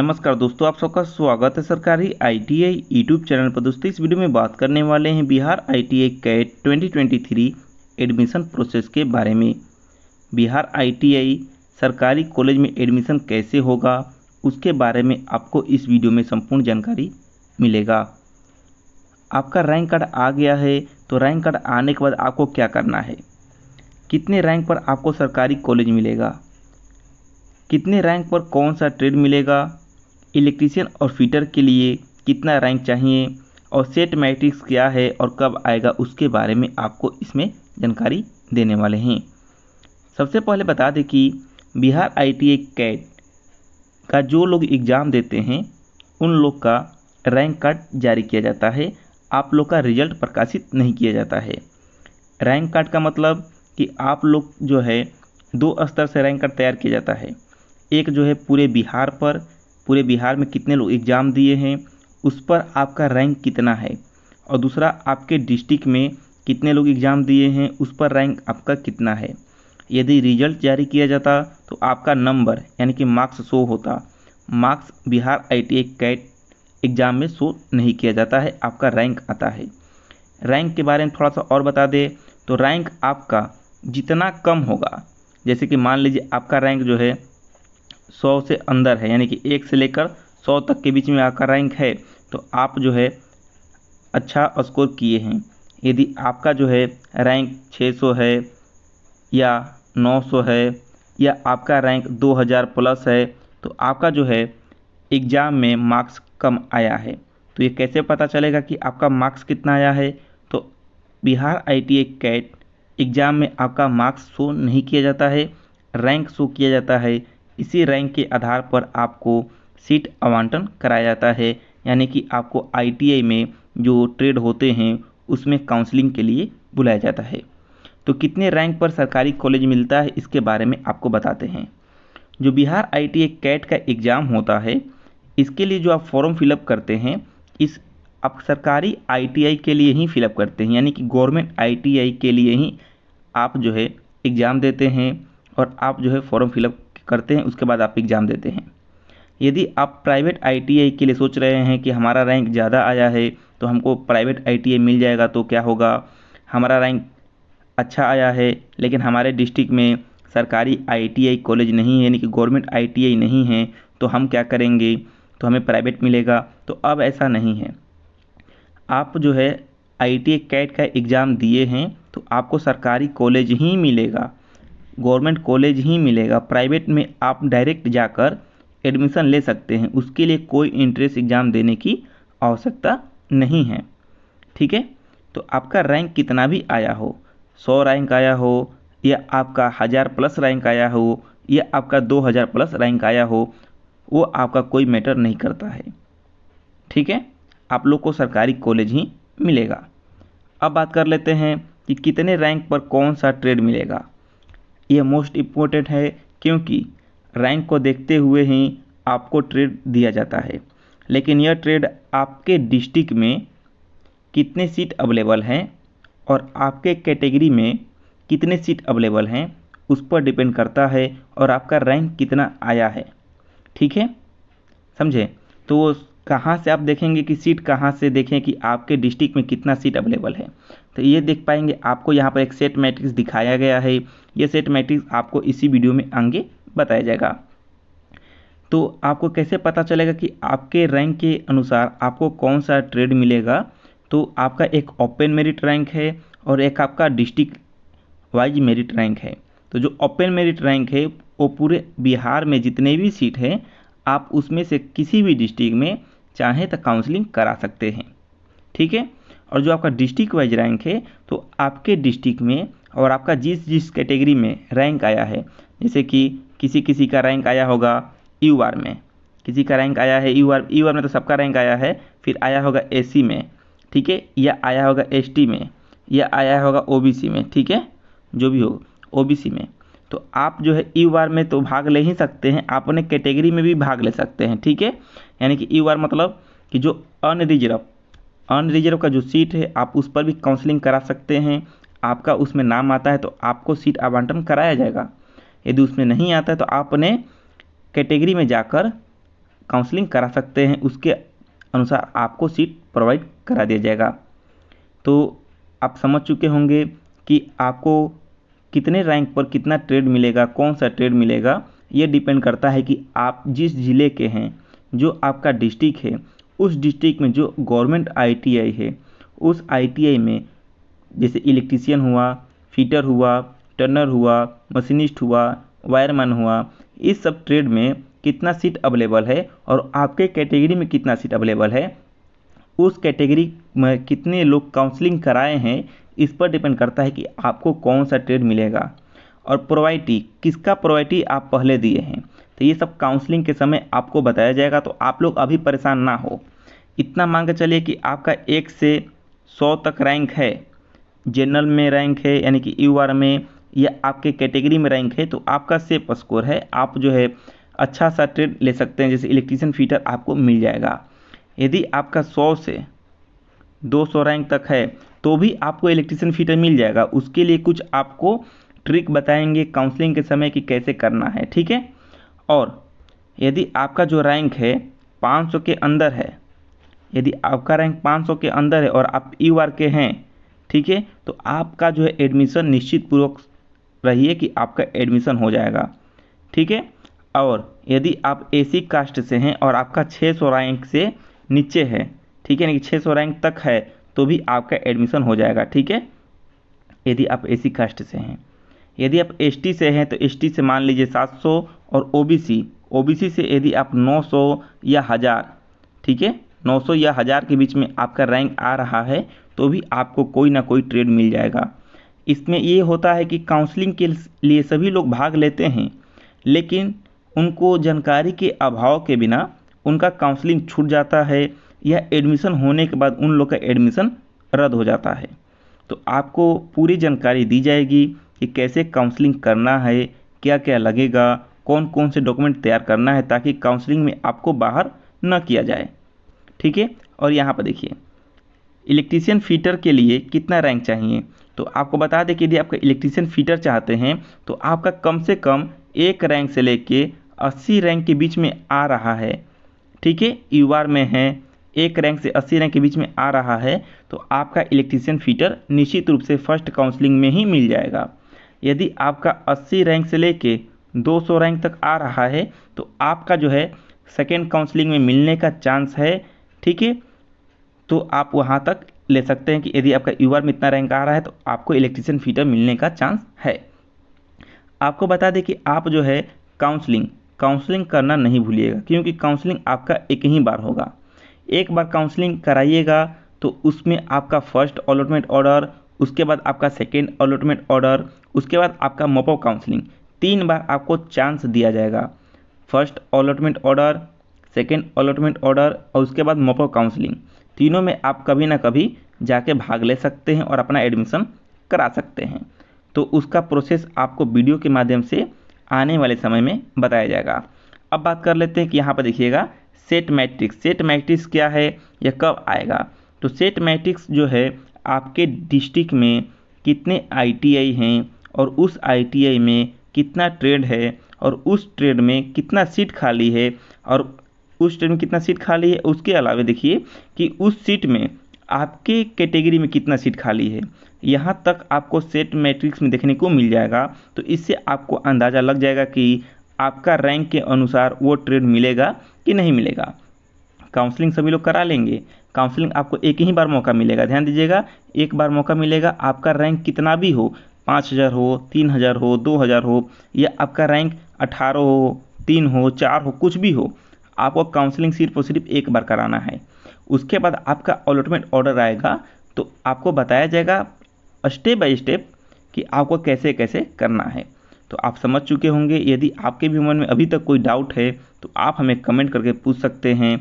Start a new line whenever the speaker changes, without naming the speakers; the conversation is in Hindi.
नमस्कार दोस्तों, आप सबका स्वागत है सरकारी आईटीआई यूट्यूब चैनल पर। दोस्तों, इस वीडियो में बात करने वाले हैं Bihar ITI CAT 2023 admission process के बारे में। बिहार आईटीआई सरकारी कॉलेज में एडमिशन कैसे होगा, उसके बारे में आपको इस वीडियो में संपूर्ण जानकारी मिलेगा। आपका रैंक कार्ड आ गया है, तो रैंक कार्ड आने के बाद आपको क्या करना है, कितने रैंक पर आपको सरकारी कॉलेज मिलेगा, कितने रैंक पर कौन सा ट्रेड मिलेगा, इलेक्ट्रीशियन और फिटर के लिए कितना रैंक चाहिए, और सेट मैट्रिक्स क्या है और कब आएगा, उसके बारे में आपको इसमें जानकारी देने वाले हैं। सबसे पहले बता दें कि बिहार आईटीआई कैट का जो लोग एग्ज़ाम देते हैं उन लोग का रैंक कार्ड जारी किया जाता है। आप लोग का रिजल्ट प्रकाशित नहीं किया जाता है। रैंक कार्ड का मतलब कि आप लोग जो है 2 स्तर से रैंक कार्ड तैयार किया जाता है। एक जो है पूरे बिहार में कितने लोग एग्ज़ाम दिए हैं उस पर आपका रैंक कितना है, और दूसरा आपके डिस्ट्रिक्ट में कितने लोग एग्ज़ाम दिए हैं उस पर रैंक आपका कितना है। यदि रिजल्ट जारी किया जाता तो आपका नंबर यानी कि मार्क्स शो होता। Marks Bihar ITI CAT exam में शो नहीं किया जाता है, आपका रैंक आता है। रैंक के बारे में थोड़ा सा और बता दें तो रैंक आपका जितना कम होगा, जैसे कि मान लीजिए आपका रैंक जो है 100 से अंदर है, यानी कि 1 से लेकर 100 तक के बीच में आपका रैंक है, तो आप जो है अच्छा स्कोर किए हैं। यदि आपका जो है रैंक 600 है या 900 है या आपका रैंक 2000 प्लस है, तो आपका जो है एग्ज़ाम में मार्क्स कम आया है। तो ये कैसे पता चलेगा कि आपका मार्क्स कितना आया है? तो बिहार आईटीआई कैट एग्ज़ाम में आपका मार्क्स शो नहीं किया जाता है, रैंक शो किया जाता है। इसी रैंक के आधार पर आपको सीट आवंटन कराया जाता है, यानी कि आपको आईटीआई में जो ट्रेड होते हैं उसमें काउंसलिंग के लिए बुलाया जाता है। तो कितने रैंक पर सरकारी कॉलेज मिलता है, इसके बारे में आपको बताते हैं। जो बिहार आईटीआई कैट का एग्ज़ाम होता है, इसके लिए जो आप फॉर्म फिलअप करते हैं, इस आप सरकारी आईटीआई के लिए ही फिलअप करते हैं, यानी कि गवर्नमेंट आईटीआई के लिए ही आप जो है एग्ज़ाम देते हैं और आप जो है फॉर्म फिलअप करते हैं, उसके बाद आप एग्ज़ाम देते हैं। यदि आप प्राइवेट आईटीआई के लिए सोच रहे हैं कि हमारा रैंक ज़्यादा आया है तो हमको प्राइवेट आईटीआई मिल जाएगा, तो क्या होगा, हमारा रैंक अच्छा आया है लेकिन हमारे डिस्ट्रिक्ट में सरकारी आईटीआई कॉलेज नहीं है, यानी कि गवर्नमेंट आईटीआई नहीं है, तो हम क्या करेंगे, तो हमें प्राइवेट मिलेगा। तो अब ऐसा नहीं है। आप जो है आईटीआई कैट का एग्ज़ाम दिए हैं तो आपको सरकारी कॉलेज ही मिलेगा, गवर्नमेंट कॉलेज ही मिलेगा। प्राइवेट में आप डायरेक्ट जाकर एडमिशन ले सकते हैं, उसके लिए कोई इंट्रेंस एग्ज़ाम देने की आवश्यकता नहीं है। ठीक है, तो आपका रैंक कितना भी आया हो, 100 रैंक आया हो या आपका 1000 प्लस रैंक आया हो या आपका 2000 प्लस रैंक आया हो, वो आपका कोई मैटर नहीं करता है। ठीक है, आप लोग को सरकारी कॉलेज ही मिलेगा। अब बात कर लेते हैं कि कितने रैंक पर कौन सा ट्रेड मिलेगा। यह मोस्ट इम्पोर्टेंट है, क्योंकि रैंक को देखते हुए ही आपको ट्रेड दिया जाता है। लेकिन यह ट्रेड आपके डिस्ट्रिक्ट में कितने सीट अवेलेबल हैं और आपके कैटेगरी में कितने सीट अवेलेबल हैं उस पर डिपेंड करता है, और आपका रैंक कितना आया है। ठीक है, समझे? तो कहाँ से आप देखेंगे कि सीट कहाँ से देखें कि आपके डिस्ट्रिक्ट में कितना सीट अवेलेबल है, तो ये देख पाएंगे। आपको यहाँ पर एक सेट मैट्रिक्स दिखाया गया है, ये सेट मैट्रिक्स आपको इसी वीडियो में आगे बताया जाएगा। तो आपको कैसे पता चलेगा कि आपके रैंक के अनुसार आपको कौन सा ट्रेड मिलेगा? तो आपका एक ओपन मेरिट रैंक है और एक आपका डिस्ट्रिक्ट वाइज मेरिट रैंक है। तो जो ओपन मेरिट रैंक है वो पूरे बिहार में जितने भी सीट हैं, आप उसमें से किसी भी डिस्ट्रिक्ट में चाहें तो काउंसलिंग करा सकते हैं। ठीक है, और जो आपका डिस्ट्रिक्ट वाइज रैंक है, तो आपके डिस्ट्रिक्ट में और आपका जिस जिस कैटेगरी में रैंक आया है, जैसे कि किसी का रैंक आया होगा यूआर में, किसी का रैंक आया है यूआर में, तो सबका रैंक आया है, फिर आया होगा एसी में, ठीक है, या आया होगा एसटी में, या आया होगा ओबीसी में। ठीक है, जो भी हो ओबीसी में, तो आप जो है यूआर में तो भाग ले ही सकते हैं, आप अपने कैटेगरी में भी भाग ले सकते हैं। ठीक है, यानी कि यूआर मतलब कि जो अनरिजर्व का जो सीट है, आप उस पर भी काउंसलिंग करा सकते हैं। आपका उसमें नाम आता है तो आपको सीट आवंटन कराया जाएगा। यदि उसमें नहीं आता है तो आप अपने कैटेगरी में जाकर काउंसलिंग करा सकते हैं उसके अनुसार आपको सीट प्रोवाइड करा दिया जाएगा। तो आप समझ चुके होंगे कि आपको कितने रैंक पर कितना ट्रेड मिलेगा, कौन सा ट्रेड मिलेगा। ये डिपेंड करता है कि आप जिस ज़िले के हैं, जो आपका डिस्ट्रिक्ट है, उस डिस्ट्रिक्ट में जो गवर्नमेंट ITI है, उस ITI में जैसे इलेक्ट्रीशियन हुआ, फिटर हुआ, टर्नर हुआ, मशीनिस्ट हुआ, वायरमैन हुआ, इस सब ट्रेड में कितना सीट अवेलेबल है और आपके कैटेगरी में कितना सीट अवेलेबल है, उस कैटेगरी में कितने लोग काउंसलिंग कराए हैं, इस पर डिपेंड करता है कि आपको कौन सा ट्रेड मिलेगा। और प्रोवाइटी, किसका प्रोवाइटी आप पहले दिए हैं, तो ये सब काउंसलिंग के समय आपको बताया जाएगा। तो आप लोग अभी परेशान ना हो। इतना मान के चलिए कि आपका 1 से 100 तक रैंक है, जनरल में रैंक है यानी कि UR में, या आपके कैटेगरी में रैंक है, तो आपका सेफ स्कोर है, आप जो है अच्छा सा ट्रेड ले सकते हैं। जैसे इलेक्ट्रीशियन फिटर आपको मिल जाएगा। यदि आपका 100 से 200 रैंक तक है तो भी आपको इलेक्ट्रीशियन फिटर मिल जाएगा। उसके लिए कुछ आपको ट्रिक बताएंगे काउंसलिंग के समय कि कैसे करना है, ठीक है। और यदि आपका जो रैंक है 500 के अंदर है, यदि आपका रैंक 500 के अंदर है और आप UR के हैं, ठीक है, तो आपका जो है एडमिशन निश्चित पूर्वक रहिए कि आपका एडमिशन हो जाएगा, ठीक है। और यदि आप AC कास्ट से हैं और आपका 600 रैंक से नीचे है, ठीक है, यानी कि 600 रैंक तक है, तो भी आपका एडमिशन हो जाएगा, ठीक है, यदि आप AC कास्ट से हैं। यदि आप ST से हैं तो ST से मान लीजिए 700, और OBC से यदि आप 900 या 1000, ठीक है, 900 या 1000 के बीच में आपका रैंक आ रहा है, तो भी आपको कोई ना कोई ट्रेड मिल जाएगा। इसमें ये होता है कि काउंसलिंग के लिए सभी लोग भाग लेते हैं, लेकिन उनको जानकारी के अभाव के बिना उनका काउंसलिंग छूट जाता है, या एडमिशन होने के बाद उन लोग का एडमिशन रद्द हो जाता है। तो आपको पूरी जानकारी दी जाएगी कि कैसे काउंसलिंग करना है, क्या क्या लगेगा, कौन कौन से डॉक्यूमेंट तैयार करना है, ताकि काउंसलिंग में आपको बाहर न किया जाए, ठीक है। और यहाँ पर देखिए, इलेक्ट्रीशियन फिटर के लिए कितना रैंक चाहिए, तो आपको बता दें कि यदि आपका इलेक्ट्रीशियन फिटर चाहते हैं तो आपका कम से कम 1 रैंक से लेके 80 रैंक के बीच में आ रहा है, ठीक है, UR में है 1 रैंक से 80 रैंक के बीच में आ रहा है, तो आपका इलेक्ट्रीशियन फिटर निश्चित रूप से फर्स्ट काउंसलिंग में ही मिल जाएगा। यदि आपका 80 रैंक से लेके 200 रैंक तक आ रहा है तो आपका जो है सेकेंड काउंसलिंग में मिलने का चांस है, ठीक है। तो आप वहाँ तक ले सकते हैं कि यदि आपका UR में इतना रैंक आ रहा है तो आपको इलेक्ट्रीशियन फिटर मिलने का चांस है। आपको बता दें कि आप जो है काउंसलिंग करना नहीं भूलिएगा, क्योंकि काउंसलिंग आपका एक ही बार होगा। एक बार काउंसलिंग कराइएगा तो उसमें आपका फर्स्ट अलॉटमेंट ऑर्डर, उसके बाद आपका सेकेंड अलॉटमेंट ऑर्डर, उसके बाद आपका मॉपअप काउंसलिंग, 3 बार आपको चांस दिया जाएगा। First allotment order, second allotment order और उसके बाद मॉपअप काउंसलिंग, तीनों में आप कभी ना कभी जाके भाग ले सकते हैं और अपना एडमिशन करा सकते हैं। तो उसका प्रोसेस आपको वीडियो के माध्यम से आने वाले समय में बताया जाएगा। अब बात कर लेते हैं कि यहाँ पर देखिएगा सेट मैट्रिक्स क्या है, यह कब आएगा। तो सेट मैट्रिक्स जो है आपके डिस्ट्रिक्ट में कितने ITI हैं और उस ITI में कितना ट्रेड है और उस ट्रेड में कितना सीट खाली है, और उस ट्रेड में कितना सीट खाली है, उसके अलावा देखिए कि उस सीट में आपके कैटेगरी में कितना सीट खाली है, यहाँ तक आपको सेट मैट्रिक्स में देखने को मिल जाएगा। तो इससे आपको अंदाज़ा लग जाएगा कि आपका रैंक के अनुसार वो ट्रेड मिलेगा कि नहीं मिलेगा। काउंसलिंग सभी लोग करा लेंगे। काउंसलिंग आपको एक ही बार मौका मिलेगा, ध्यान दीजिएगा, एक बार मौका मिलेगा। आपका रैंक कितना भी हो, 5000 हो, 3000 हो, 2000 हो, या आपका रैंक 18 हो, 3 हो, 4 हो, कुछ भी हो, आपको काउंसलिंग सिर्फ और सिर्फ एक बार कराना है। उसके बाद आपका अलॉटमेंट ऑर्डर आएगा तो आपको बताया जाएगा स्टेप बाय स्टेप कि आपको कैसे कैसे करना है। तो आप समझ चुके होंगे। यदि आपके भी मन में अभी तक कोई डाउट है तो आप हमें कमेंट करके पूछ सकते हैं।